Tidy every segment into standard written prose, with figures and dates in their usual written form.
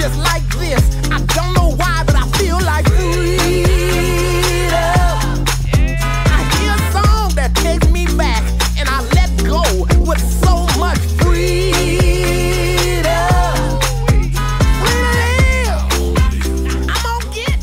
just like this. I don't know why, but I feel like freedom. I hear a song that takes me back, and I let go with so much freedom. I'm gonna get.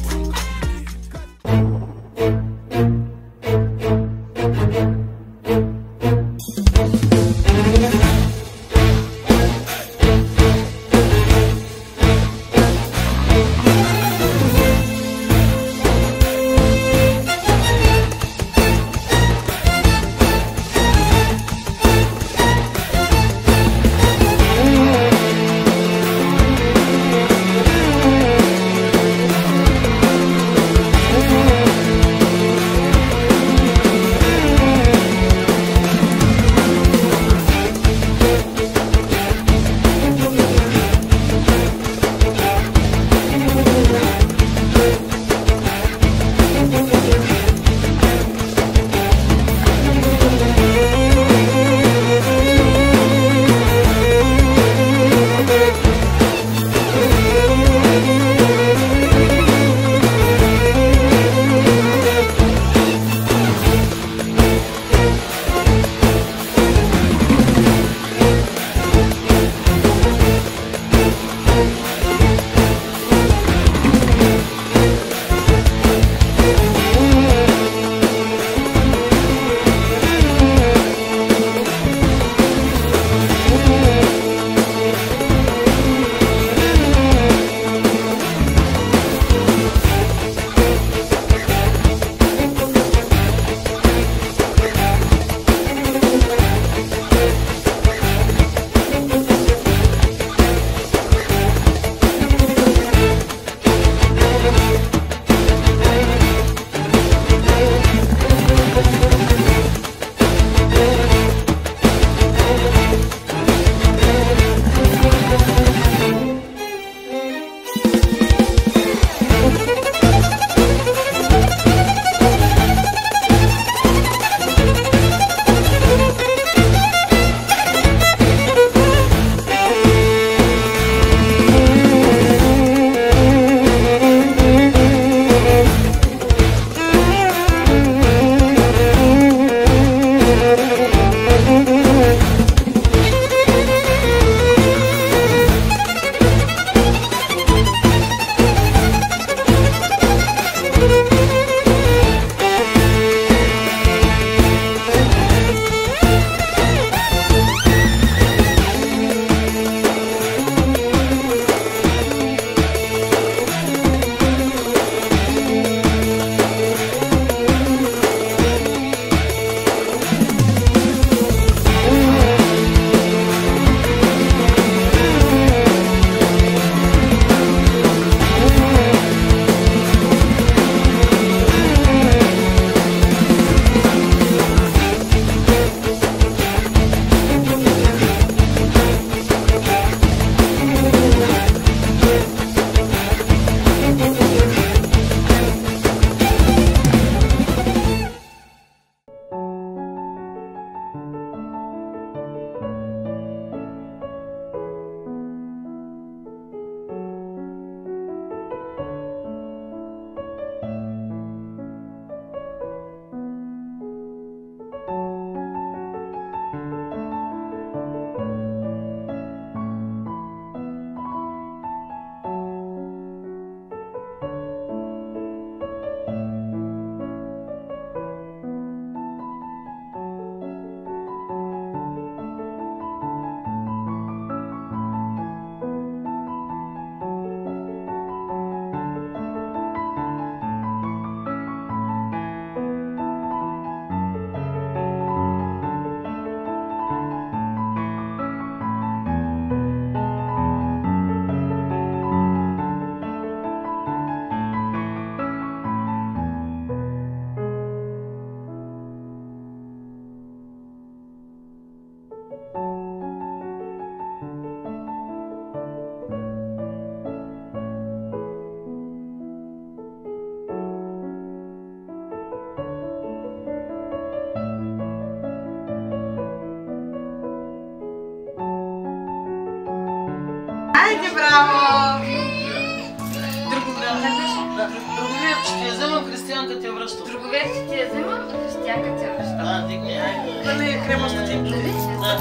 Ще я вземам, християнка ти я връщам. Друговете ти я вземам, а християнка ти я връщам. Дигни, айде. Нали, кремъчно ти? Нали? Да.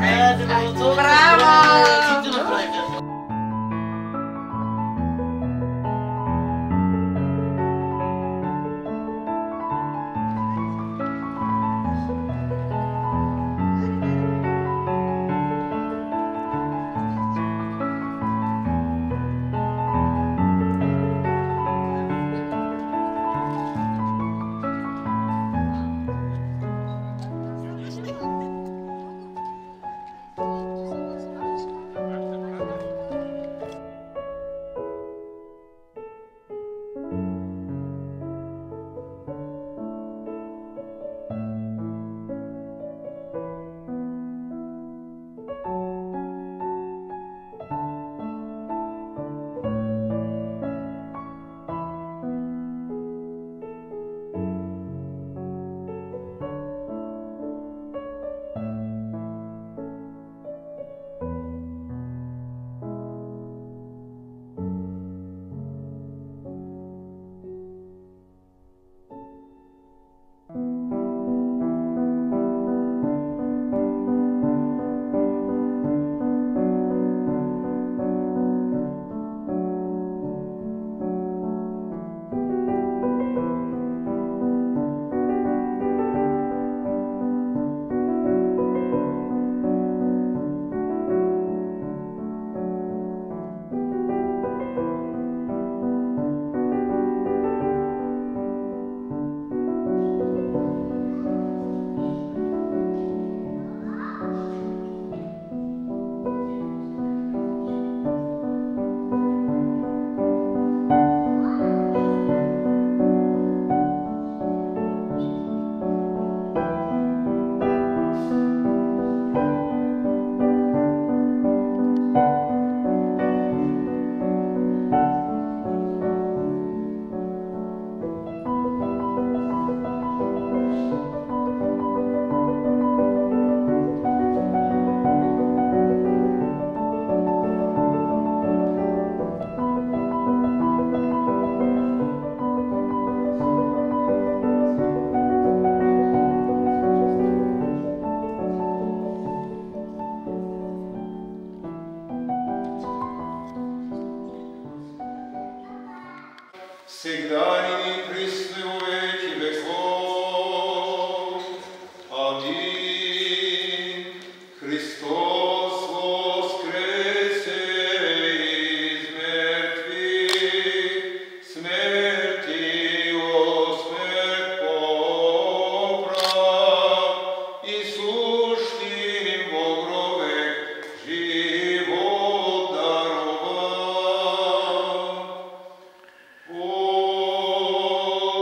Айде, бе, Браво! ти направиха.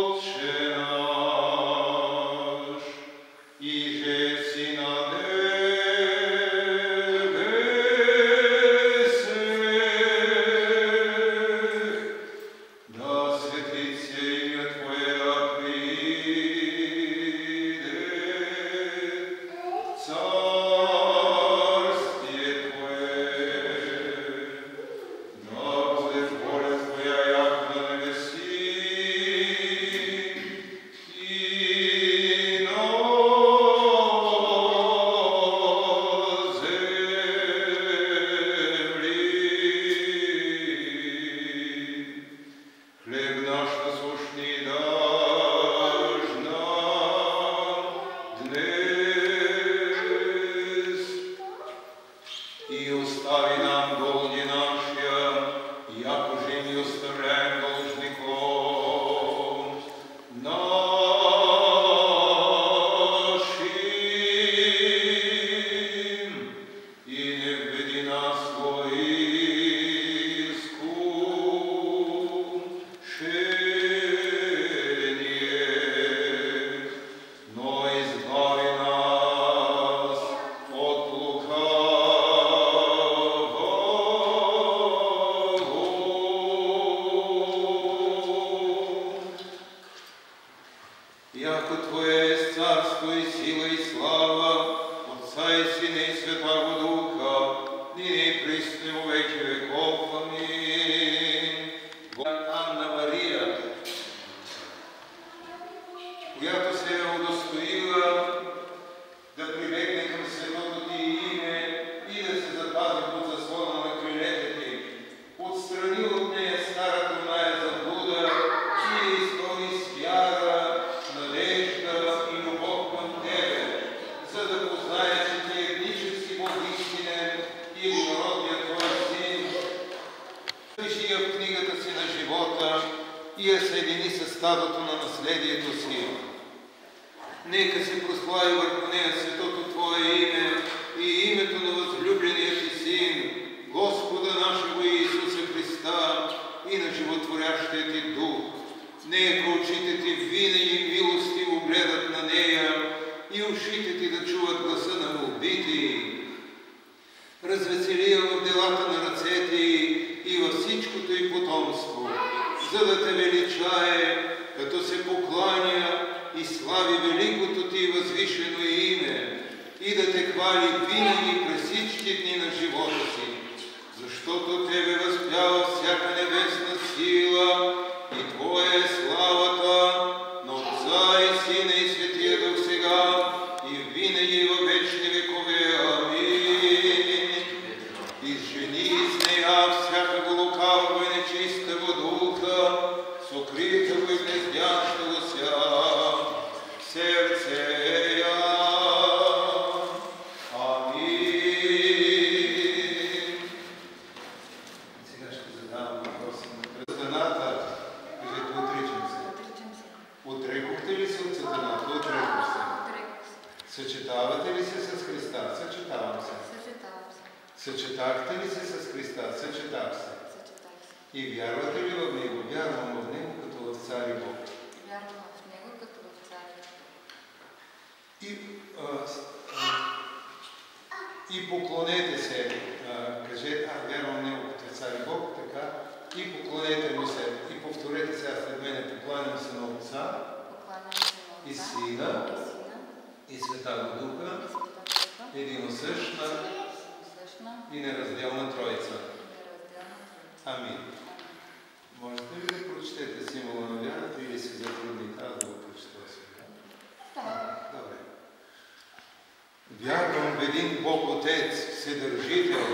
Отче Пиши я в книгата си на живота и я съедини с стадото на наследието си. Нека се прослави върху нея светото Твое име и името на възлюбления Ти Син, Господа нашего Иисуса Христа и на животворящия Ти Дух. Нека очите Ти винаги милостиво гледат на нея и ушите Ти да чуват гласа на молбите. Развесели я в делата на ръцете и във всичкото й потомство, за да Те величае, като се покланя и слави великото Ти възвишено име и да Те хвали винаги през всички дни на живота си, защото Тебе възпява всяка небесна сила и Твоя е славата на Отца и Сина и Светия Дух сега и винаги във вечни векове. Амин. Изжени из нея всякого лукавого и нечистого духа, сокритого и гнездящего ся в сердце я. Амин. Сега ще задавам въпроса на сатаната. Кажете, отричам се. Отрекохте ли се от сатаната? Отрекох се. Съчетавате ли се с Христа? Съчетавам се. Съчетахте ли се с Христа? Съчетах се. И вярвате ли в Него? Вярвам в Него като в Цар и Бог. Вярвам в Него като в Цар и Бог. И поклонете се. Кажете, вярвам в Него като Цар и Бог, така. И поклонете му се. И повторете сега след мене. Покланям се на Отца и Сина и Святаго Духа, единосъщна и неразделна Троица. Амин. Можете ли да прочетете символа на вярата или се затрудните? Аз да го прочета сега. Добре. Вярвам в един Бог Отец, Вседържител,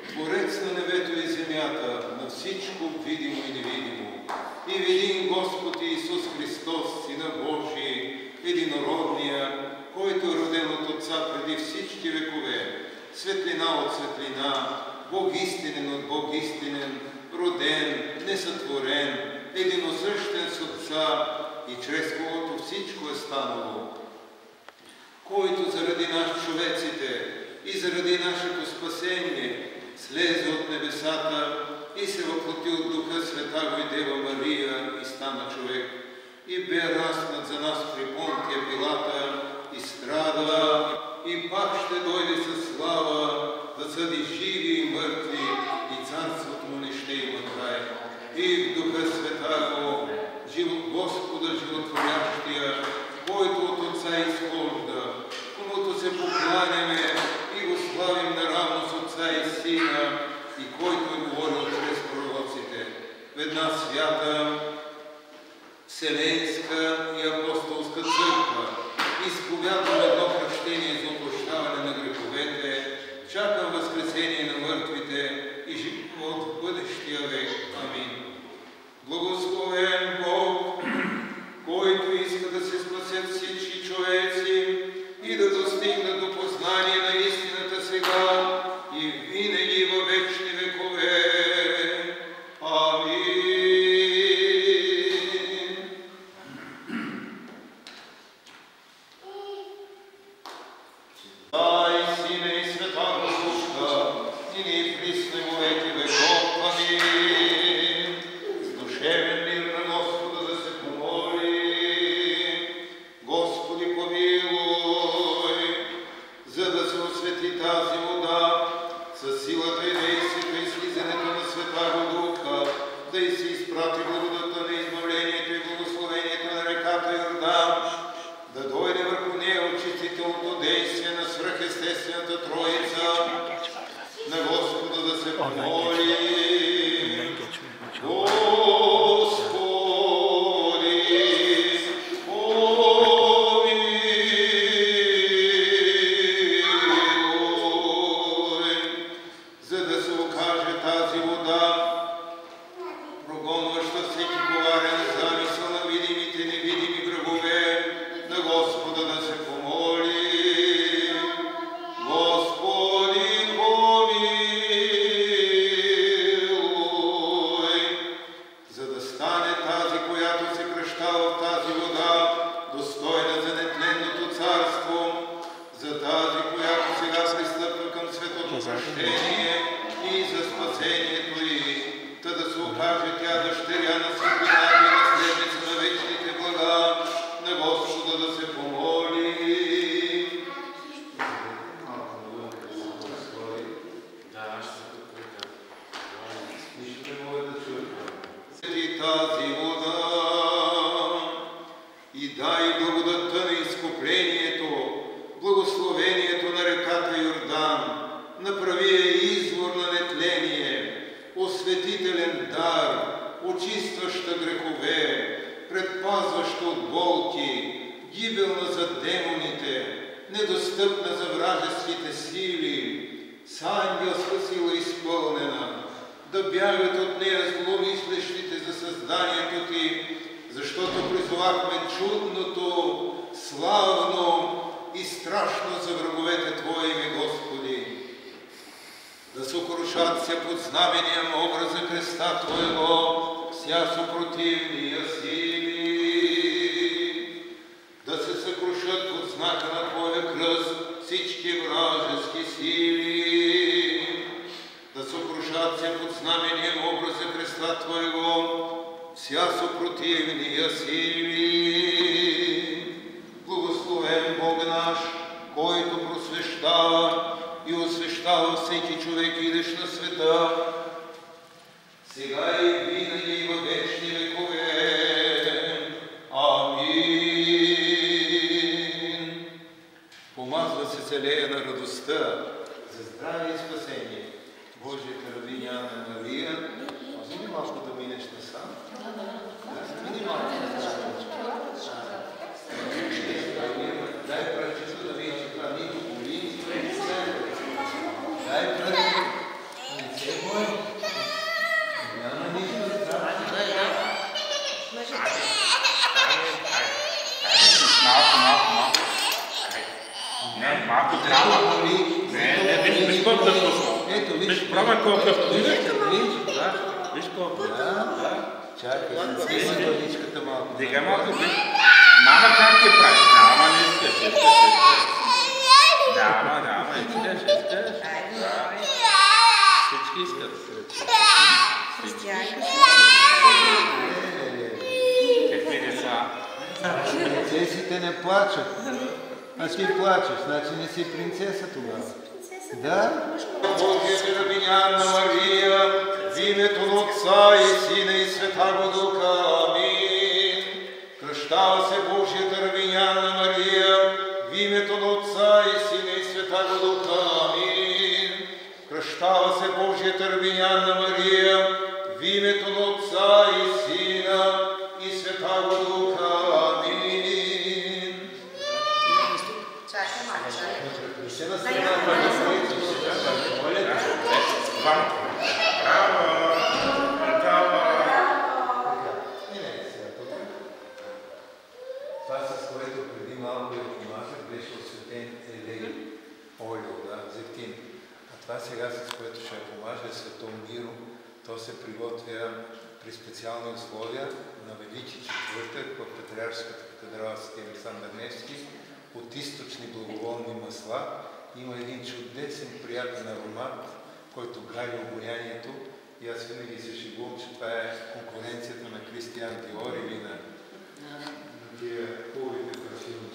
Творец на небето и земята, на всичко видимо и невидимо, и в един Господ Иисус Христос, Сина Божий, единородния, който е роден от Отца преди всички векове, светлина от светлина, Бог истинен от Бог истинен, роден, несътворен, единосъщен с Отца и чрез когото всичко е станало, който заради нас човеците и заради нашето спасение слезе от небесата и се въплоти от Духа Святаго и Дева Мария и стана човек и бе разпнат за нас при Понтия Пилата и страда и пак ще дойде със слава да съди живи и мъртви и царството му не ще има край. И в Духа Святаго, Господа животворящия, който от Отца изхожда, комуто се покланяме и го славим наравно с Отца и Сина, и който е говорил чрез пророците, в една свята, вселенска и апостолска църква, изповядвам едно кръщение за опрощаване на греховете, чакам възкресение на мъртвите и живот в бъдещия век. Амин. Благословен Бог, който иска да се спасят всички човеци и да достигнат до познание на истината сега и винаги във вечни векове. Амин. Дай, Сине и Святаго Духа, и ни присни во веки веков. Амин. С душевен мир на Господа да се помоли. Господи, помилуй, за да се освети тази вода със силата и действието и слизането на Святаго Духа, да и си изпрати благодата на избавлението и благословението на реката Йордан, да дойде върху нея очистителното действие на свръхестествената Троица, на Господа да се помоли. Господи, помилуй, за да се окаже тази вода, прогонваща дъщеря на светлината и наследница на вечните блага, на Господа да се помоли. Свети тази вода и дай благодатта на изкуплението, благословението на реката Йордан, направи я извор на нетление, осветителен дар, очистваща грехове, предпазваща от болки, гибелна за демоните, недостъпна за вражеските сили, с ангелска сила изпълнена, да бягат от нея зломислещите за създанието ти, защото призовахме чудното, славно и страшно за враговете Твои име, Господи. Да съкрушат се под знамением образа креста Твоего вся съпротивния сили, да се съкрушат под знака на Твоя кръст всички вражески сили, да съкрушат се под знамением образа креста Твоего вся съпротивния сили. Благословен Бог наш, който просвещава и освещава всеки човек, идещ на света, сега и винаги и във вечни векове. Амин. Помазва се целея на радостта за здраве и спасение. Божията рабиня Анна Мария, може ли малко да минеш насам? Мини малко. Дай пръчето да видиш това нито боли, дай пръчето. Лице мое. Няма нищо да става. Малко трябва. Виж колко да пусна. Ето, виж. Виж, пробвай колко да пусна. Виж колко. Чакай, си паличката малко. Дига малко, виж. Мама как ти прави? Няма, не искаш. Няма, искаш. Всички искат. Какви деца? Принцесите не плачат. А ти плачеш, значи не си принцеса тогава. Да? Божията рабиня Анна Мария, в името на Отца и Сина и Святаго Духа. Амин. Кръщава се Божията рабиня Анна Мария, в името на Отца и Сина и Святаго Духа. Амин. Кръщава се Божията рабиня Анна Мария, в името на Отца и Сина и Святаго Духа. Амин. Чакай, малко. Ще на страната. Това, с което преди малко я помазах, беше осветен елей, олио, зехтин. А това сега, с което ще я помажа, е свето миро. То се приготвя при специални условия на Велики четвъртък в Патриаршската катедрала Св. Александър Невски от източни благоволни масла. Има един чудесен, приятен аромат, който гали обонянието. И аз винаги се шегувам, че това е конкуренцията на Кристиан Диор или на тия хубавите парфюми.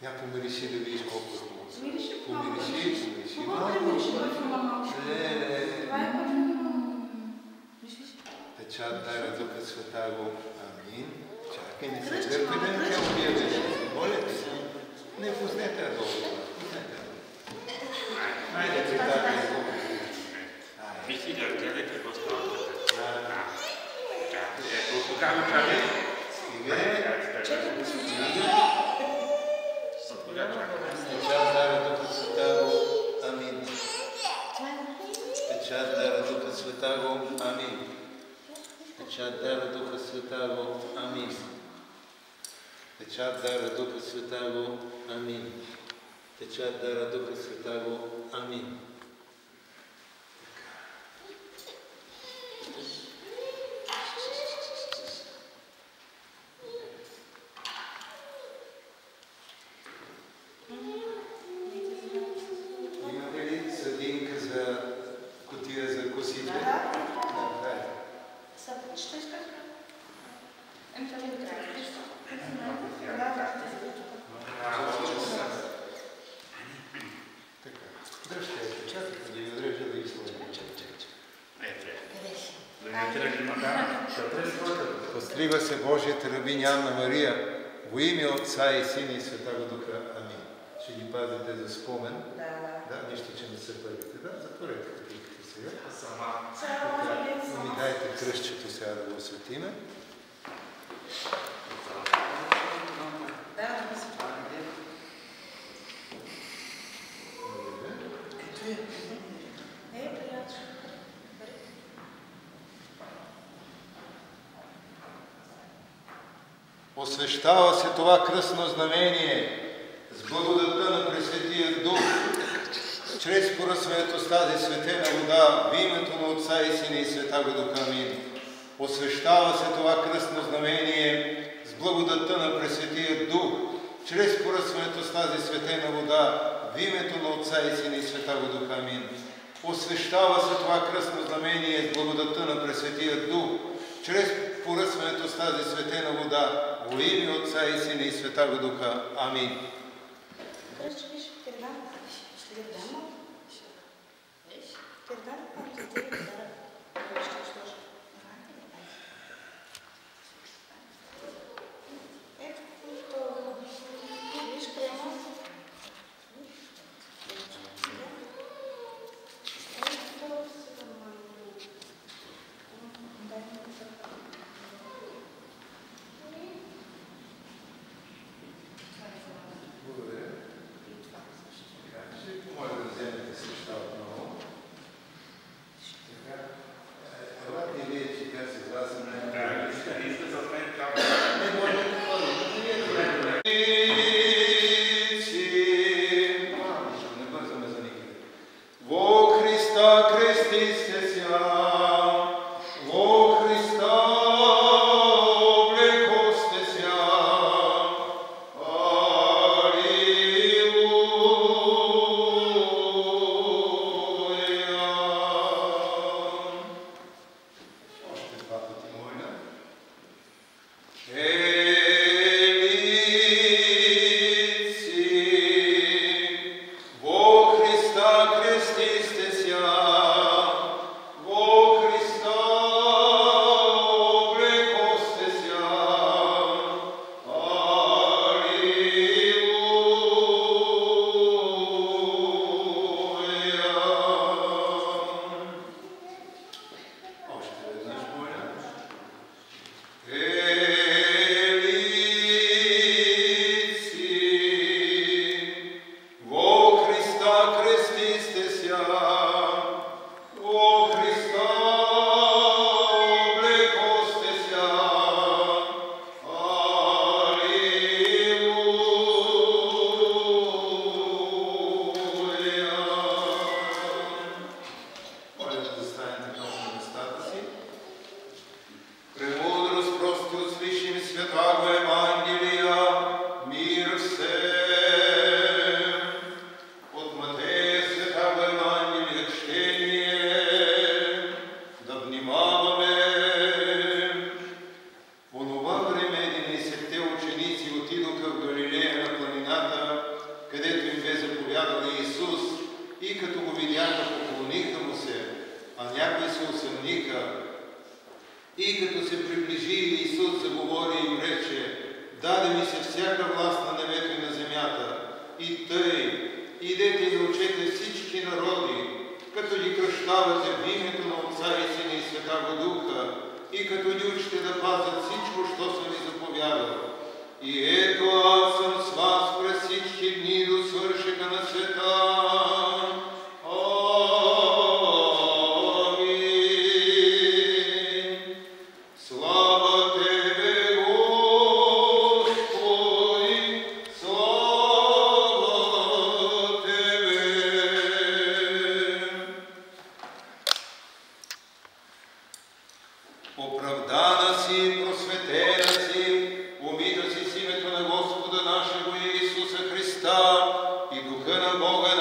Я помириши да видиш колко е хубаво. Помириши. Печат дай разука Святаго. Амин. Чакай, не се дърпи да не те убиеш. Моля ти се. Не пуснете я долу. Хайде, цветака е колко. Вижте да гледай какво става. Ето, тогава чакай. Печат дара Духа Святаго. Амин. Печат дара Духа Святаго. Амин. Печат дара Духа Святаго. Амин. Печат дара Духа Святаго. Амин. Печат дара Духа Святаго. Амин. Дръжте, чакайте да ви отрежа да ги сложим. Постригва се Божията рабиня Анна Мария, во име Отца и Сина и Святаго Духа. Амин. Ще ги пазите за спомен. Да, нищо, че не са първите. Да, затворете католиката сега. Така, ми дайте кръстчето сега да го осветиме. Освещава се това кръстно знамение с благодатта на Пресветия Дух, чрез поръсването с тази светена вода, в името на Отца и Сина и Святаго Духа. Амин. Освещава се това кръстно знамение с благодатта на Пресветия Дух, чрез поръсването с тази светена вода, в името на Отца и Сина и Святаго Духа. Амин. Освещава се това кръстно знамение с благодатта на Пресветия Дух, чрез поръсването с тази светена вода, во име Отца и Сина и Святаго Духа. Амин. Бога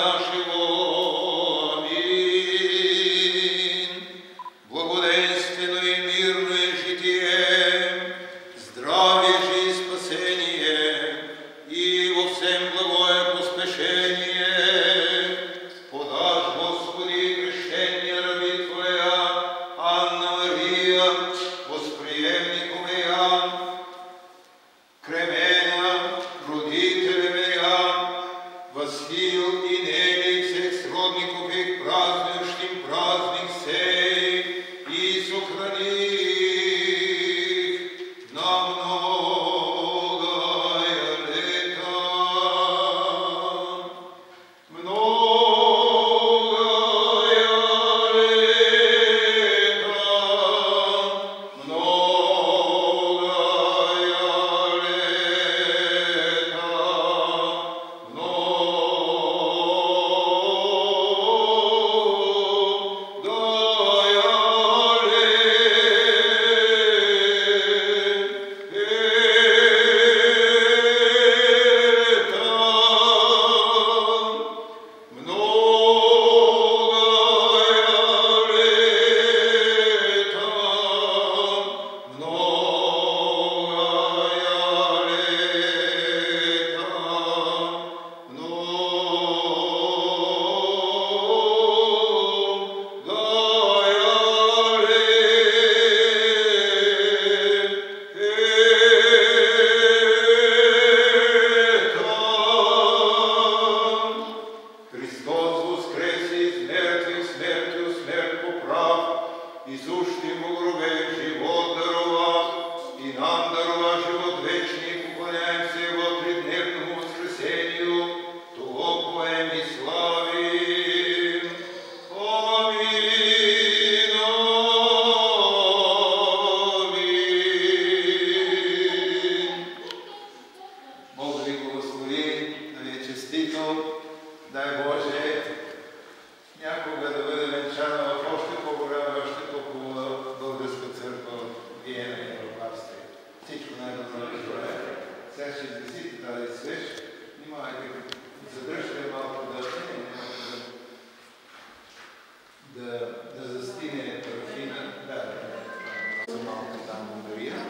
да застине парафина. Да, за малко там Мария.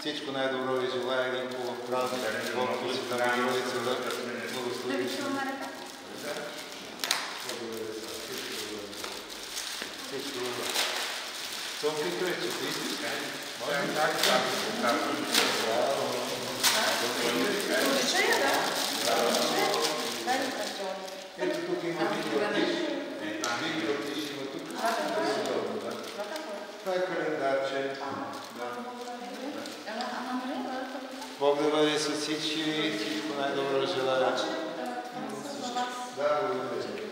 Всичко най-добро ви желая, един хубав празник, Бог си да Богородица да благослови. Всичко добро. Софийка е честитка. Може ли така? Ето тук има микроартиш. Микроартиш има тук. Това е календарче. Бог да бъде с всички и всичко най-добро желая. Да, благодаря.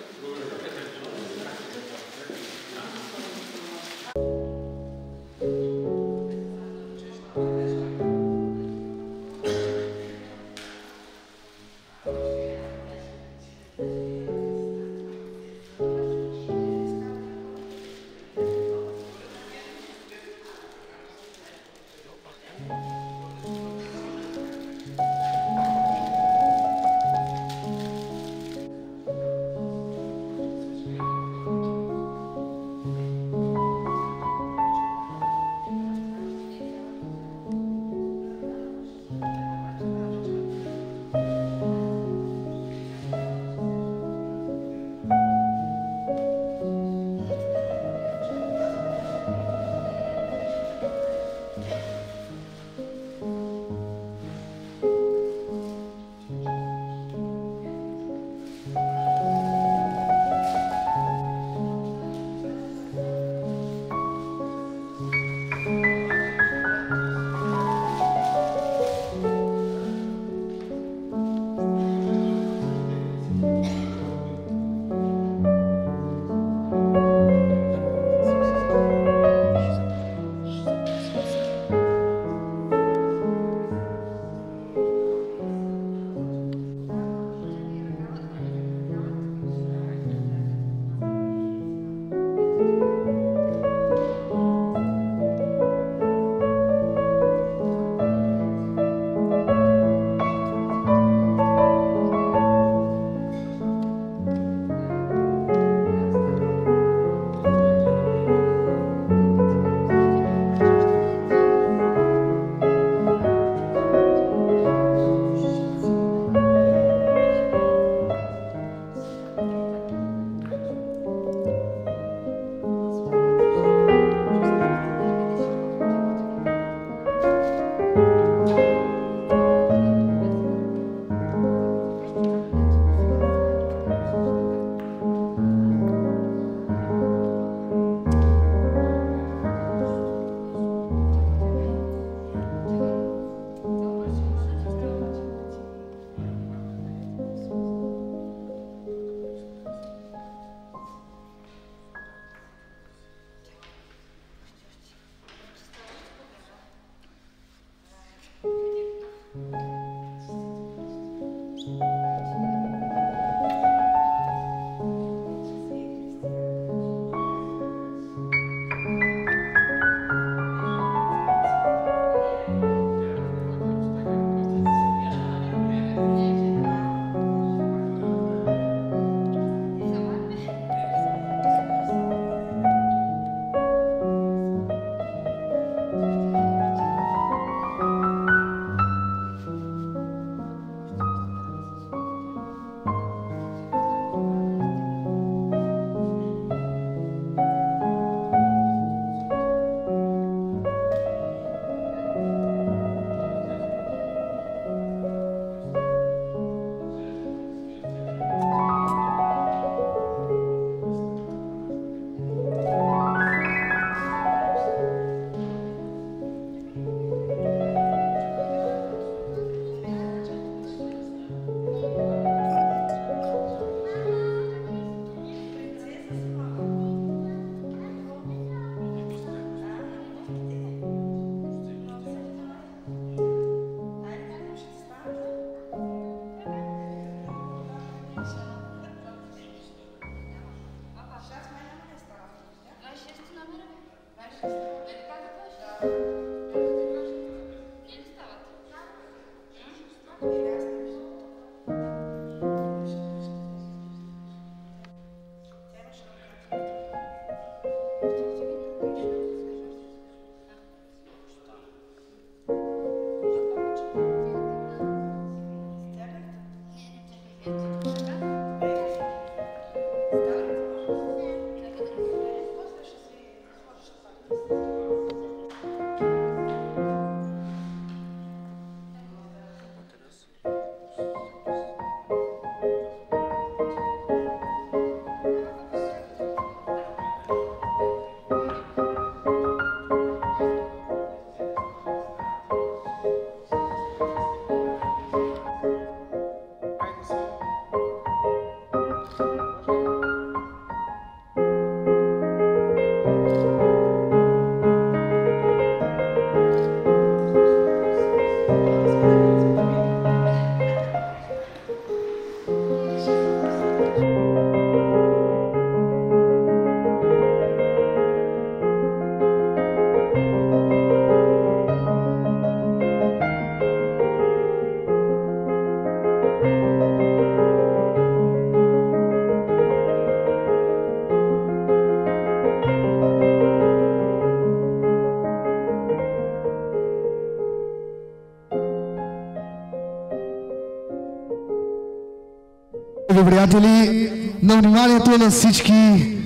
Приятели, на вниманието на всички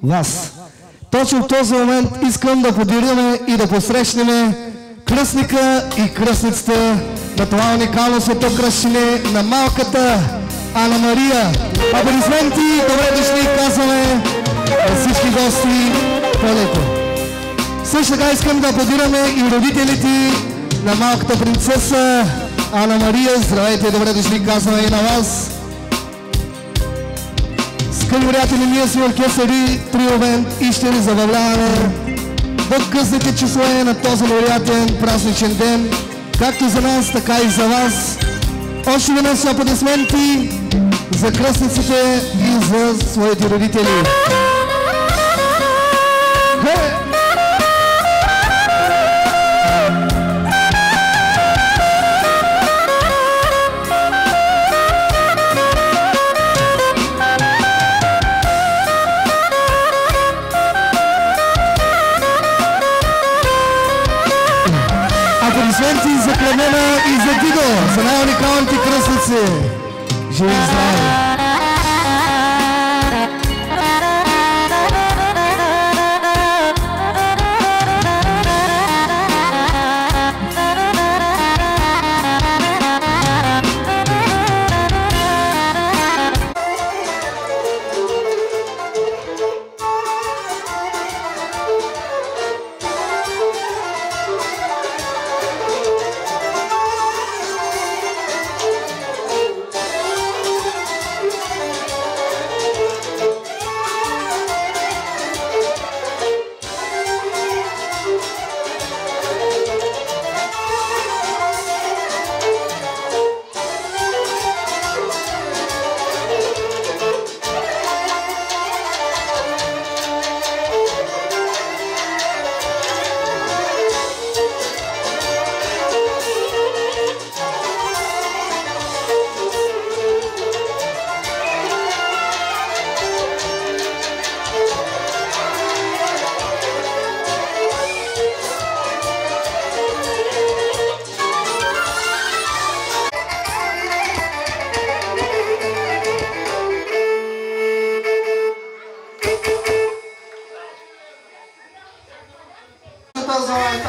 вас. Точно в този момент искам да подираме и да посрещнем кръстника и кръстницата на това уникално светокръщене на малката Ана Мария. Аплодисменти, добре дошли, казваме на всички гости по-леко. Също така искам да аплодираме и родителите на малката принцеса Ана Мария. Здравейте, добре дошли, казваме и на вас. Скъпи приятели, ние сме оркестър и трио бенд и ще ни забавляваме до късните часове на този невероятен празничен ден, както за нас, така и за вас. Още веднъж аплодисменти за кръстниците и за своите родители. Аплодисменти за Клемена и за Дидо, за най-уникалните кръстници. Живи и здрави!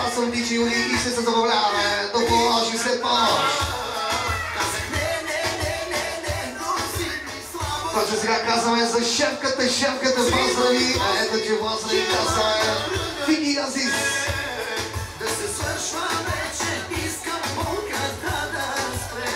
Аз съм Дичи Юли и ще се забавляваме до полнощ и след полнощ. Точно сега казваме за шефката поздрави, а ето че поздрави казваме Фики Азис. Да се свършва вече, искам полката да спре.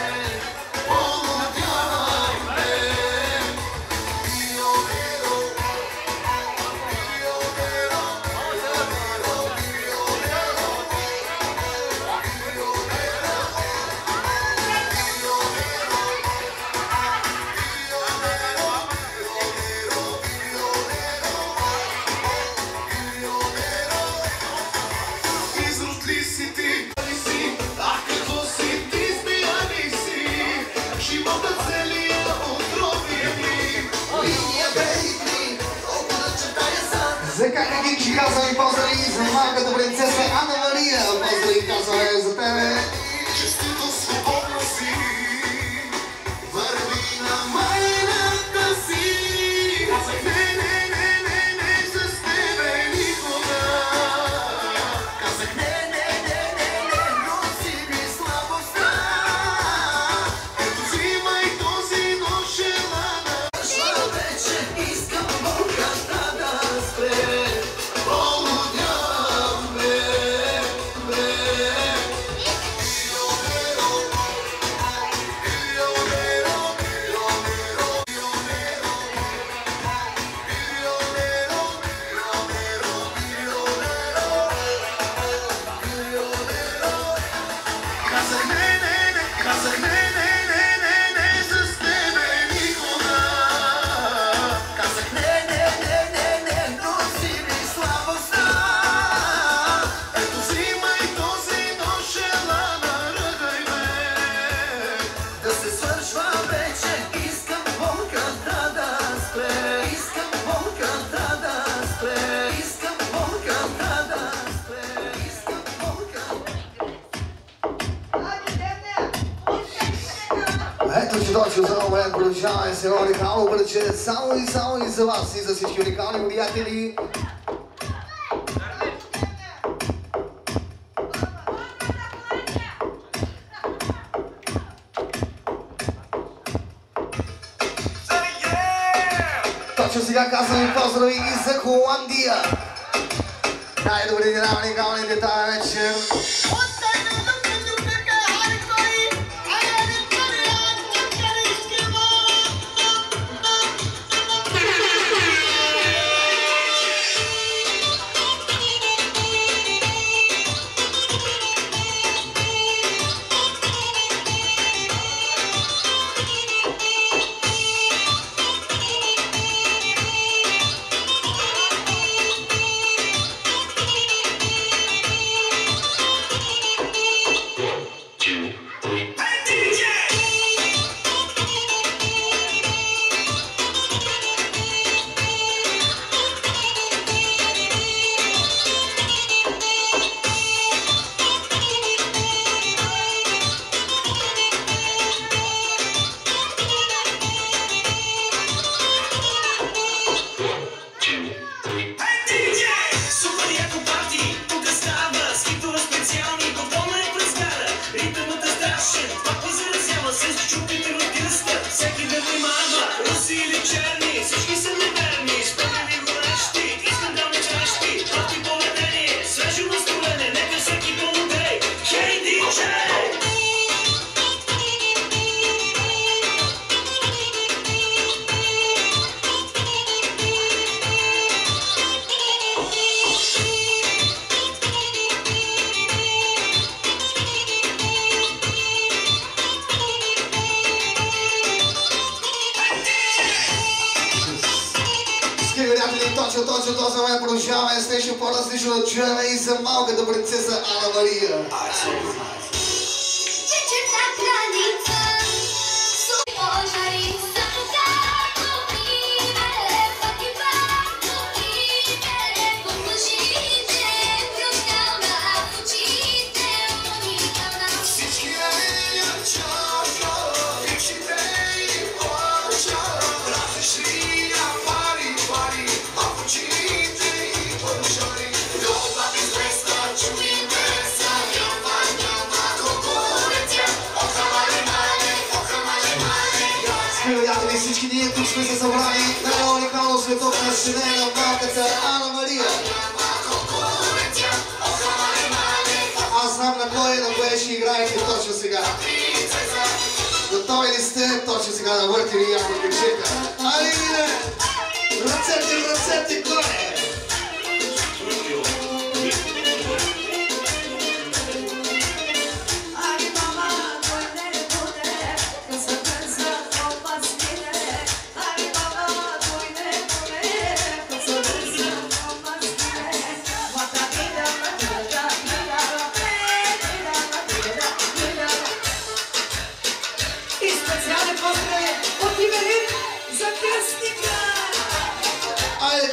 За как ги казваме поздрави за малката принцеса Ана Мария. Поздрави казваме за тебе. Честито свободно си, върви на майната си. Казах не с тебе никога. Казах не, но си ми слабостта. Ето взимай този ношелана. Шла вече, искам болката да спре. Точно за момент продължаваме с едно уникално бъдеще само и за вас и за всички уникални приятели. Точно сега казваме поздрави и за Холандия. Най-добри уникалните тази вечер. Точно този момент продължаваме с нещо по-различно да чуем и за малката принцеса Ана Мария. Всички ние тук сме се събрали на едно уникално световно съчинение на малката Ана Мария. Аз знам на кое ще играете точно сега. Готови ли сте точно сега да въртим и някой ключика? Айде! Ръцете, горе!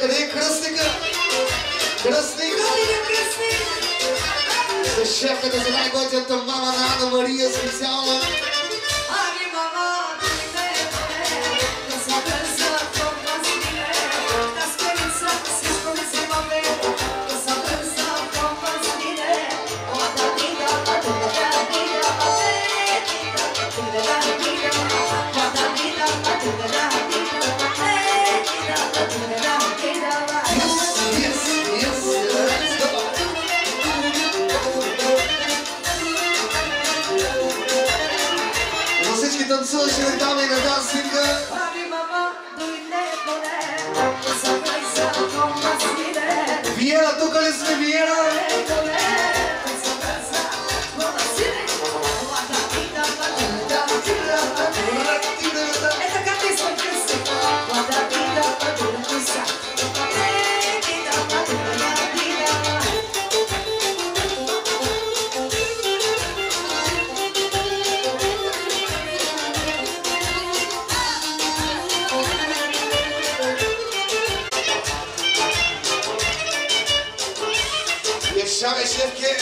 Къде е кръстника? Кръстника? За шефката за най-готината мама на Ана Мария специално. Танцуваше на дама и на дансинга. Виена, тук ли сме, Виена? Шаве шефке.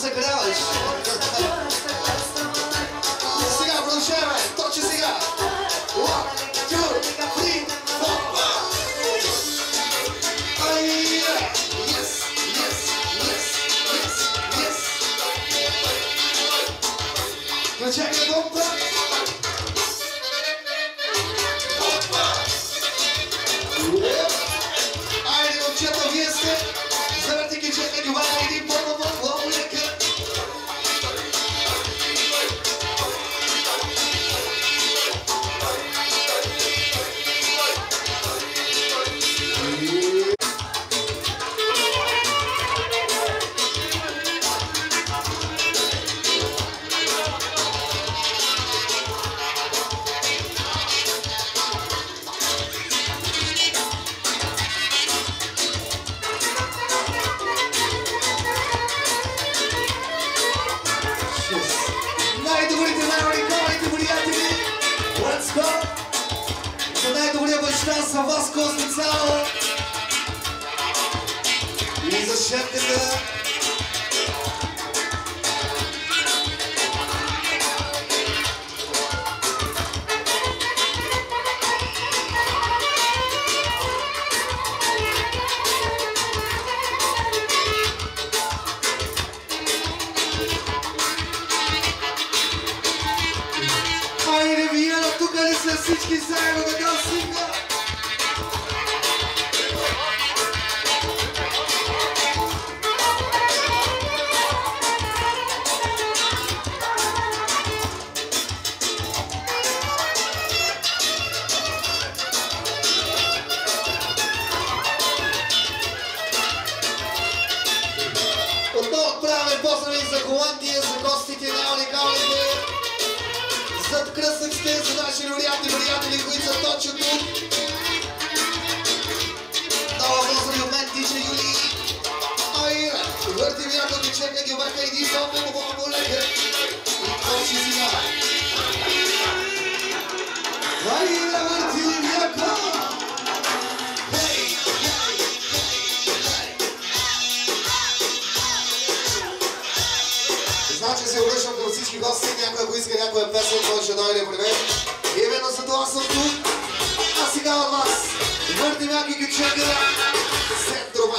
закаряваш. Сега продължаваме, точно сега. 1, 2, 3, 4. Yes, yes, yes, yes, yes. Начакай бомба. Айде, момчета, вие сте. Завъртики, чекай, това е един по-по-по-по лека. За вас, Кости, цяло и за шепката. Айде, вие на тук ли са всички заедно да дам синга? За Холандия, за гостите на уникалните, зад кръстниците, за наши вариатели, които са точно тук. Нова възраст от мен, тича Юли. Ай, върти ми някой ти чека, ги върка и ди много лека. И точи сега. Ай, върти ми някой. Значи се обръщам към всички гости, някой ако иска някоя песен, той ще дойде при мен. Именно за това съм тук. А сега от вас, върти някой ги чека, Сентрове.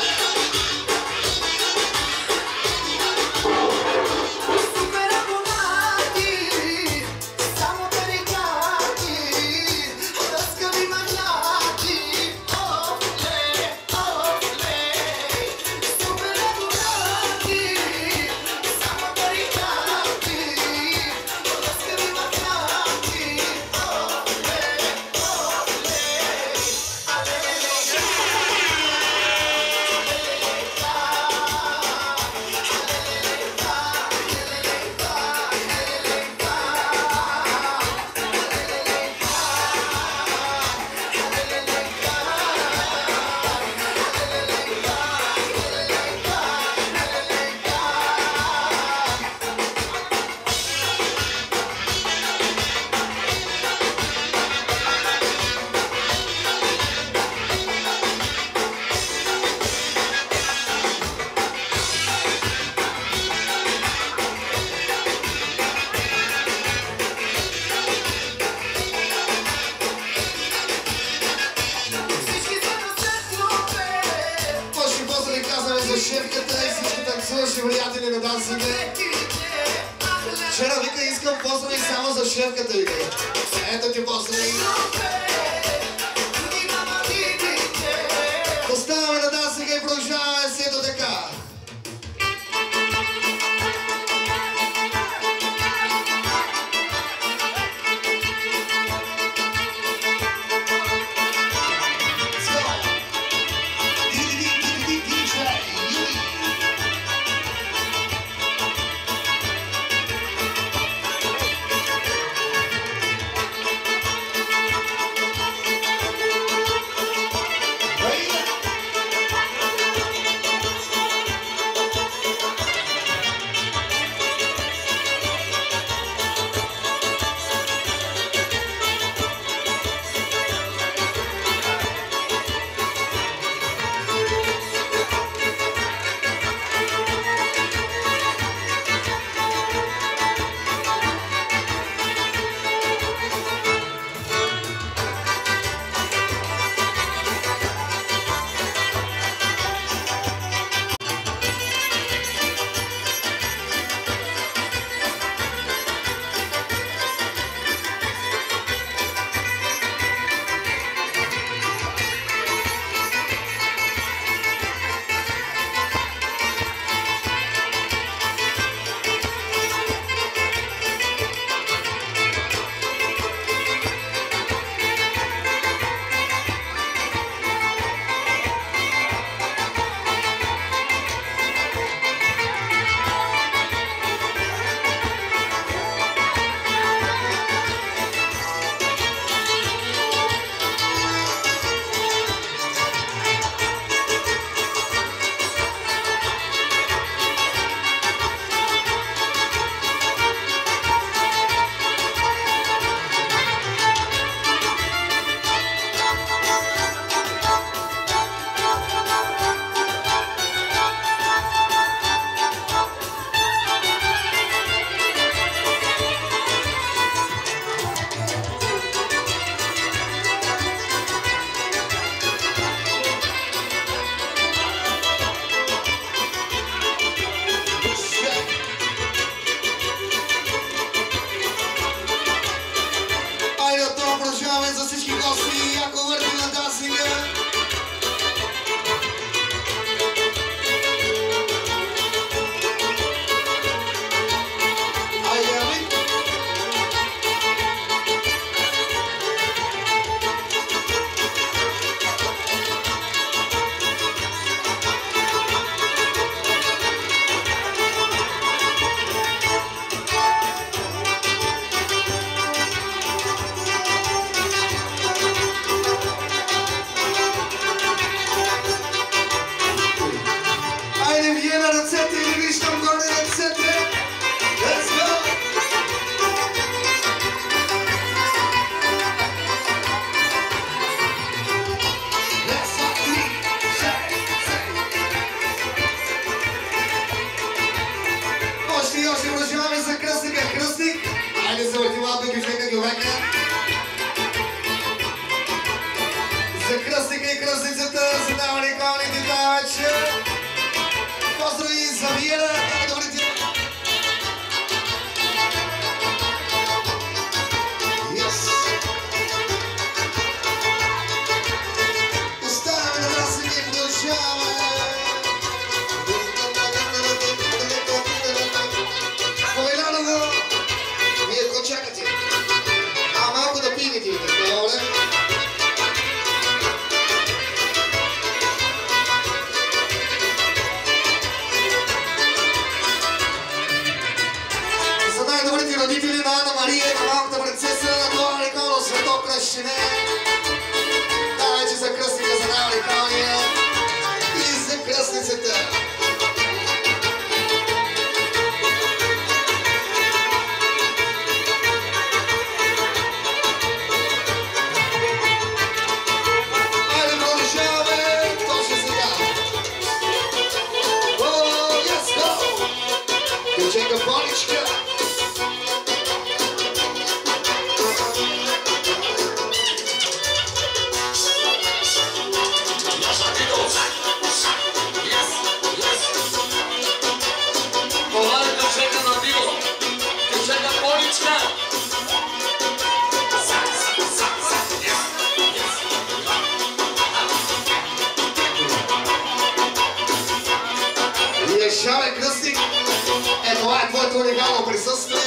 Вчера вика, искам поздрави само за шефката ви. Ето ти поздрави. Оставаме на дан сега и продължаваме се до така. кръстницата, за да уникалните тази вечер. Поздрави за Виера, добрите. Оставяме на нас и ние продължаваме. Повеляново, вие го чакате. А малко да пинете, добре? За най-добрите родители на Ана Мария и на малката принцеса на това уникално свето кръщене. Най-вече за кръстника, за най-уникалния и за кръстницата. Айде продължаваме точно сега. Let's go! Деченка Боничка. Шале кръстник, това е твоето уникално присъствие.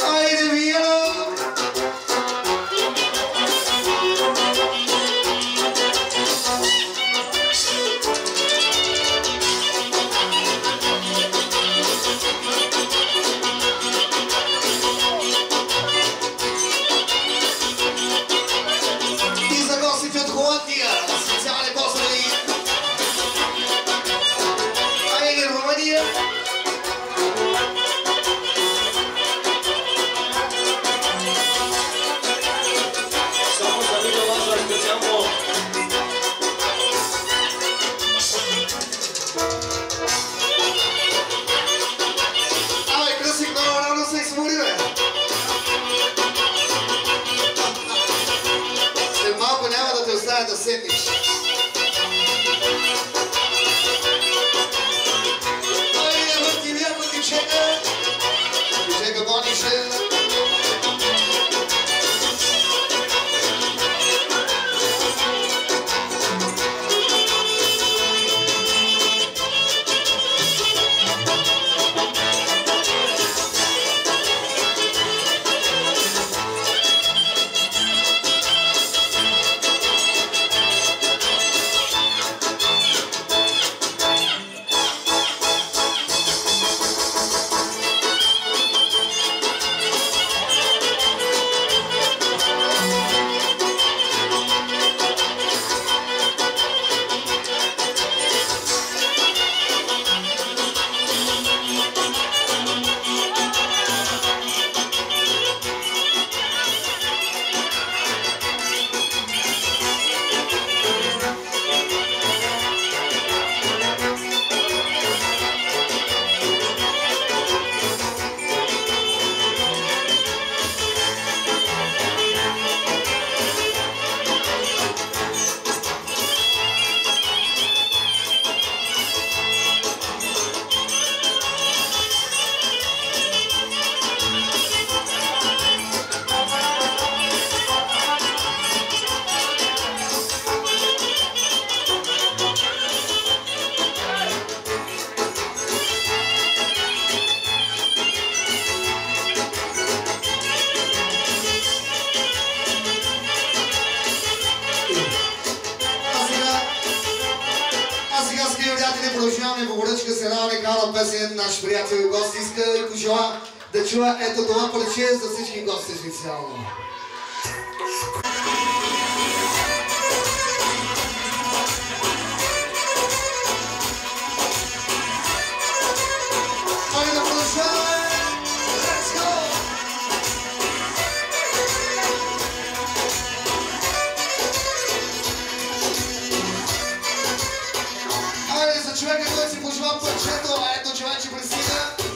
Айде, Виера! Да седнеш. Айде, върти вярно ти чека. Ти чека Бонише. Продължаваме по поръчка с една уникална песен. Наш приятел и гост иска и пожела да чува ето това парче за всички гости специално. Айде да продължаваме! Let's go! човека, който си пожелал парчето, а ето че вече пристига.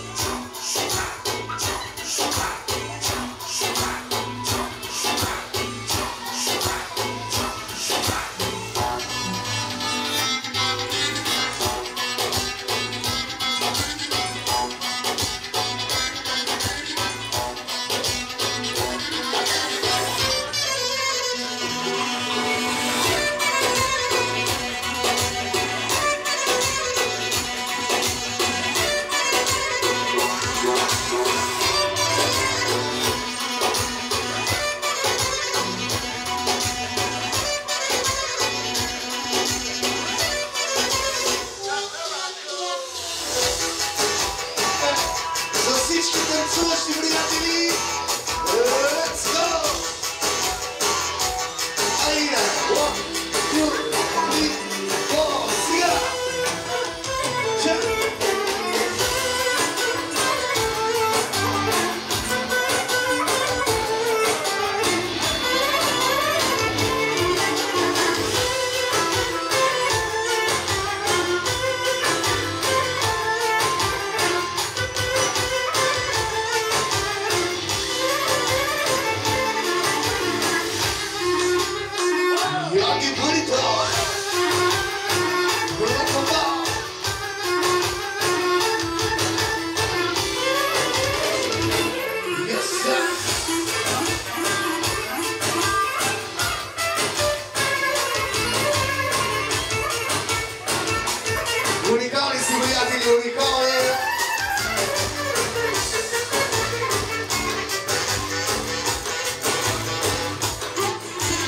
Уникални си, приятели, уникални!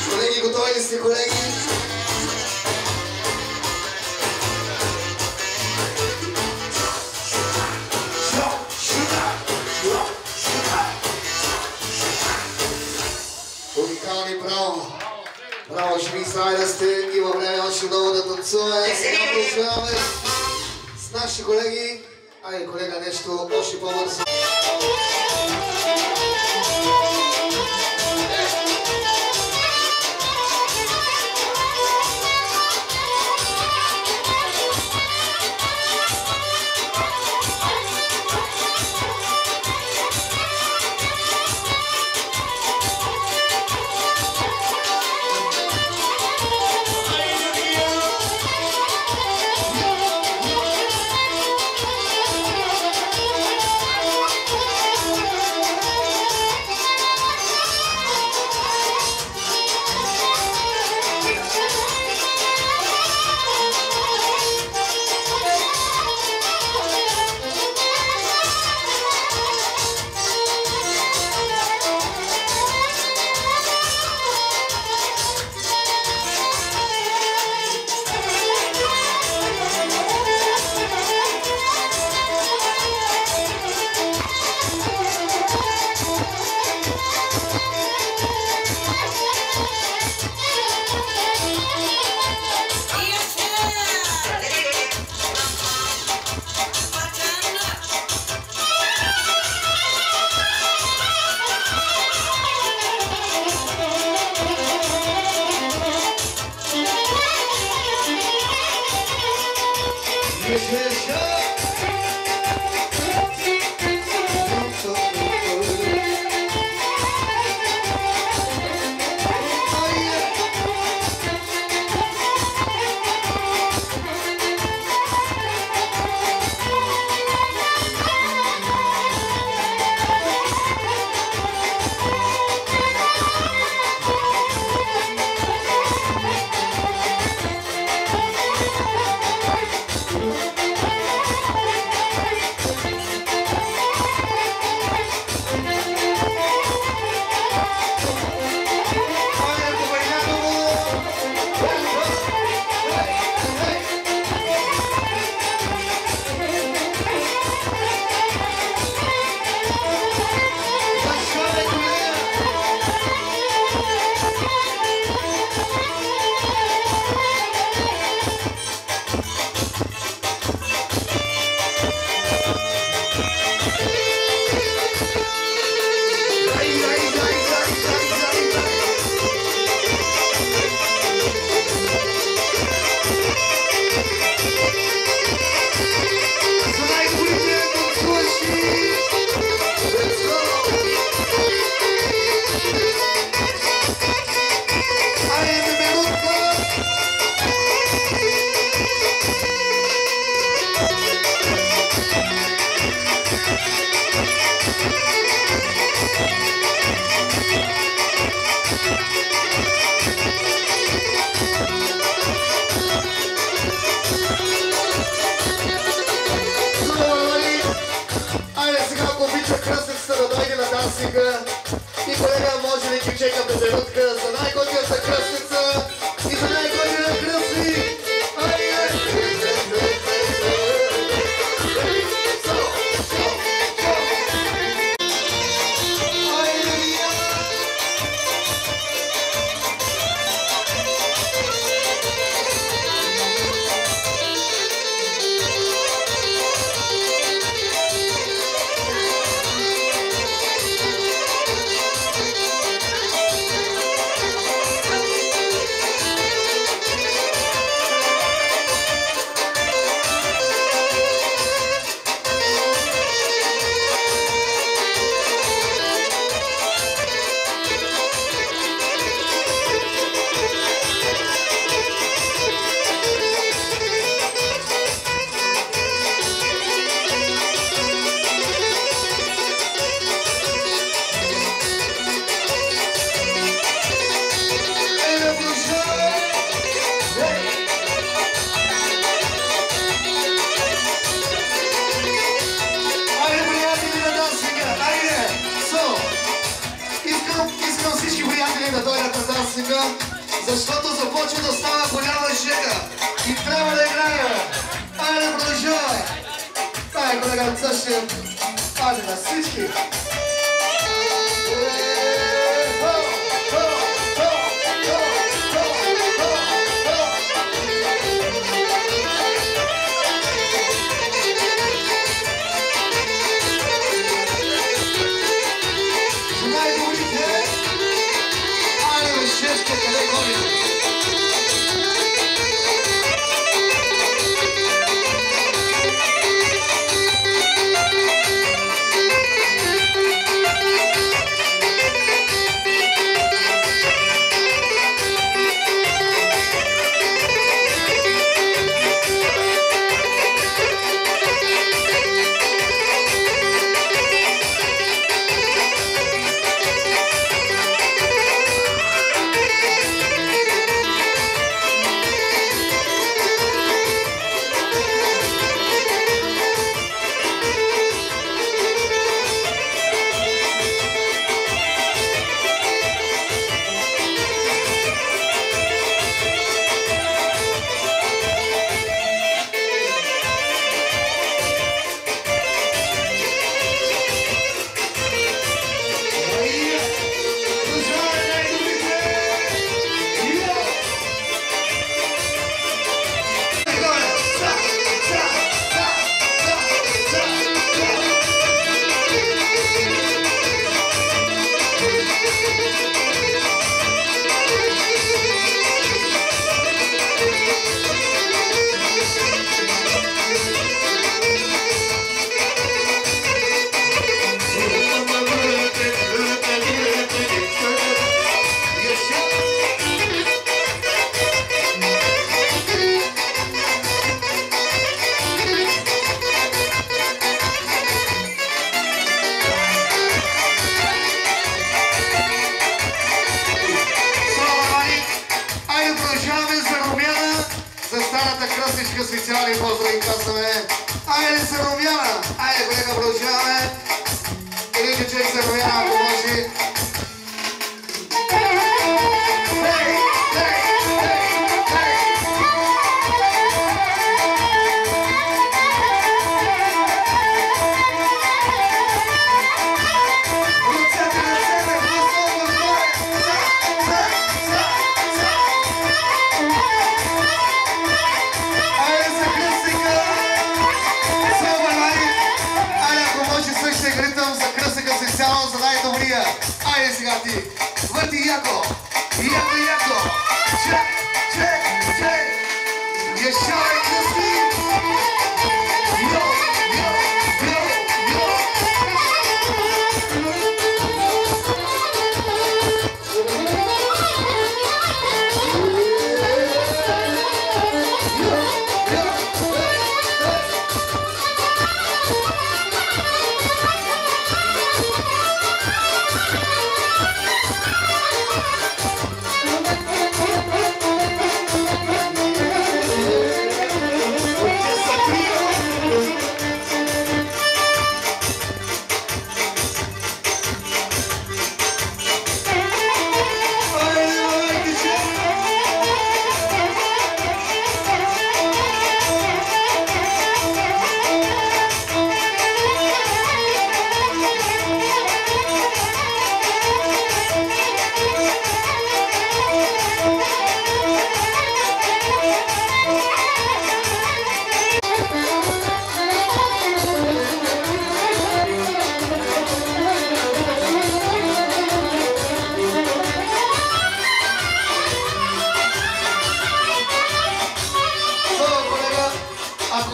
Колеги, готови ли сте, колеги? Уникални, браво! Браво, живи и да сте, има време още много да танцуваме. Сега продължаваме с наши колеги. Айде, колега, нещо още по-бързо. чекаме минутка за най-готината кръстница и за най-готината кръстник. Защото започва да става голяма жега и трябва да играем. Айде, продължавай! Ай, колега Цъшен! Айде на всички! Кръстничка специални поздрави казваме. Айде се Румяна! Айде, колега, продължаваме. Един човек се Румяна, ако може. За най-добрия. Айде сега ти. Върти яко. Яко, яко. Чек, чек, чек. Ешавай къси. Йо, йо, йо, йо.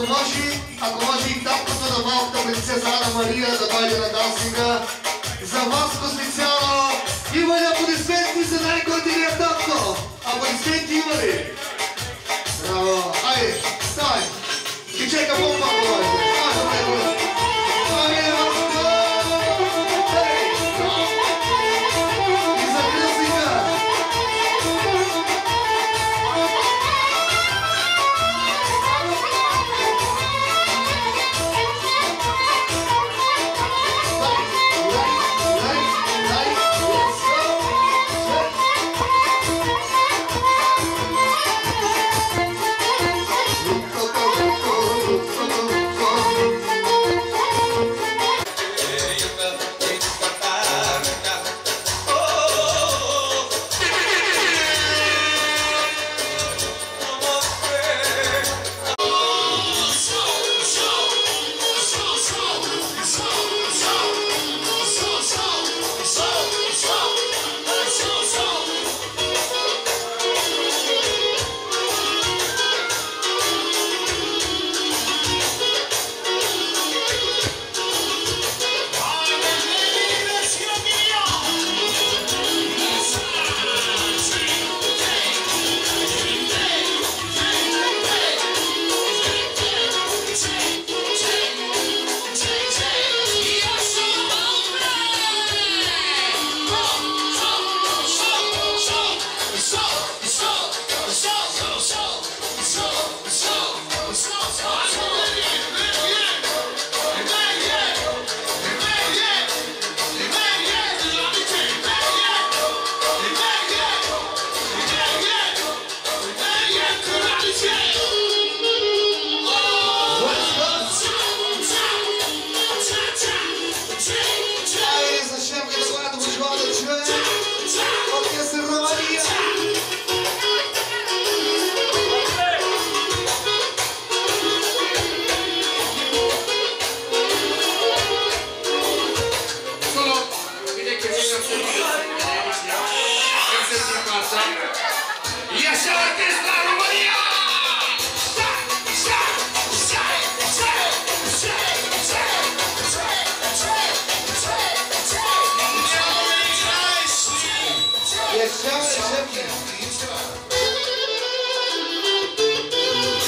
Ако може и тапката на малката принцеса Ана Мария да дойде на дансинга. За вас специално има ли аплодисменти за най-гордилия татко? Аплодисменти има ли? Браво! Айде, ставай! И чека помпа, говорите! Айде, Васко! Ей! И за кръсика!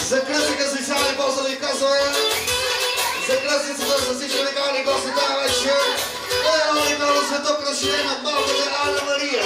За кръстника специални ползови казваме, за кръстницата за всички легали гости тази вечер, едно имало светокрашение на малката Ана Мария.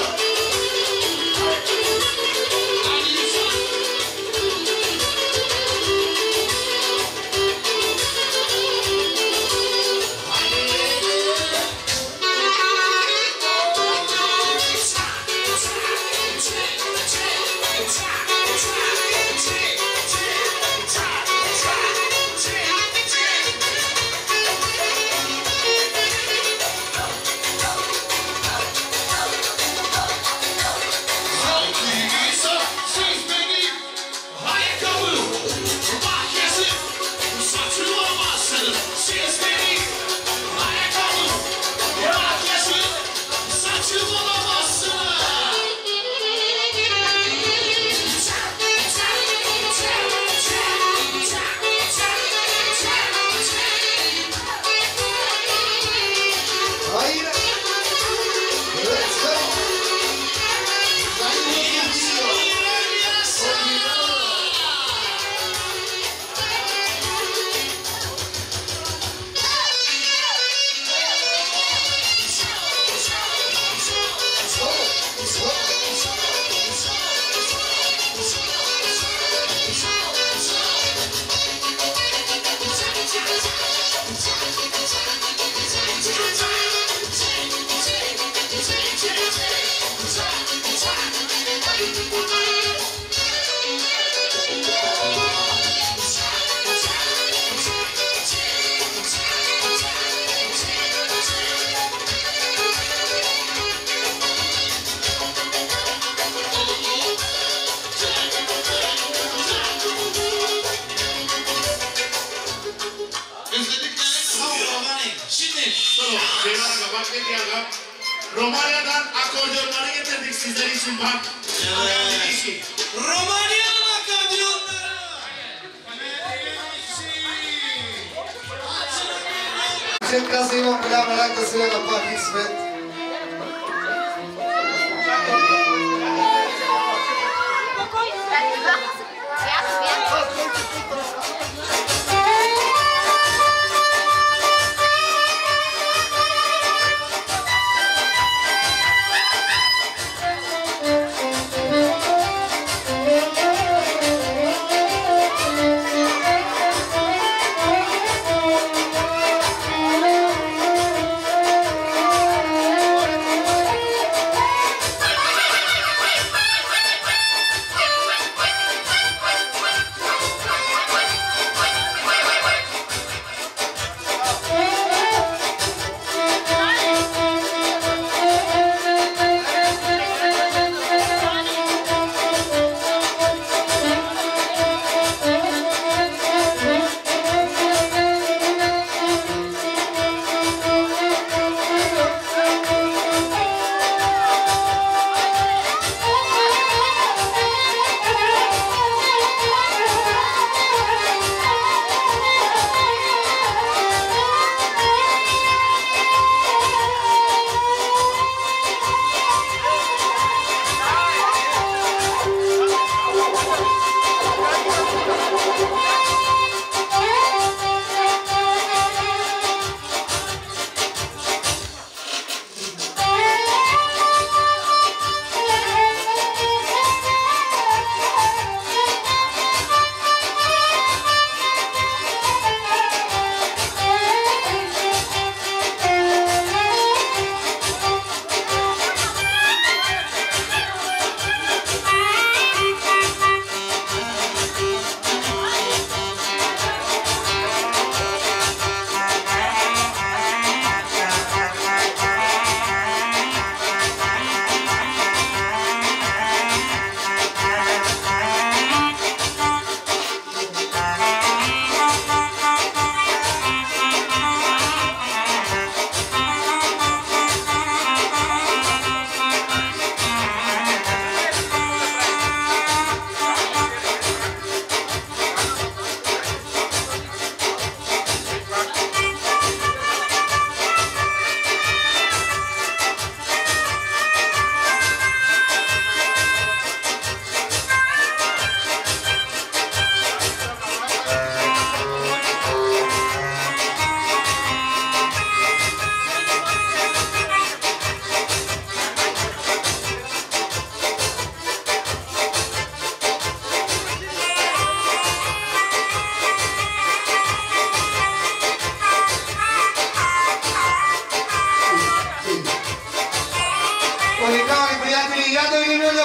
Romanya'dan akordeonları getirdik sizler için bak. Romanya'dan akordeonları. Момчет каза, имам голяма рак да седя на пак и свет.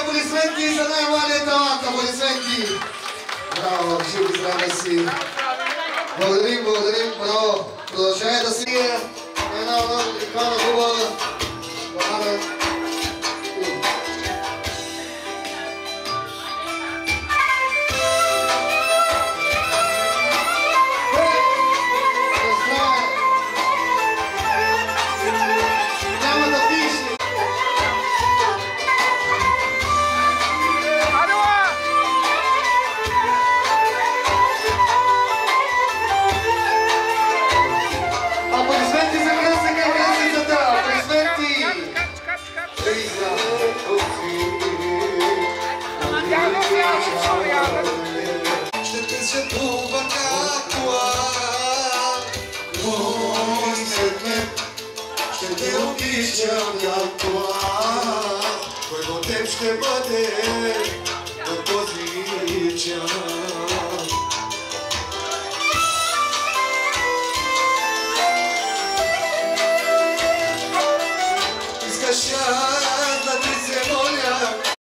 Аплодисменти за най-младия талант. Аплодисменти. Браво, живи, здраве си. Благодарим, благодарим. Браво. Продължавай да си една икона хубава. Благодаря. Ще обичам на това, кой до теб ще бъде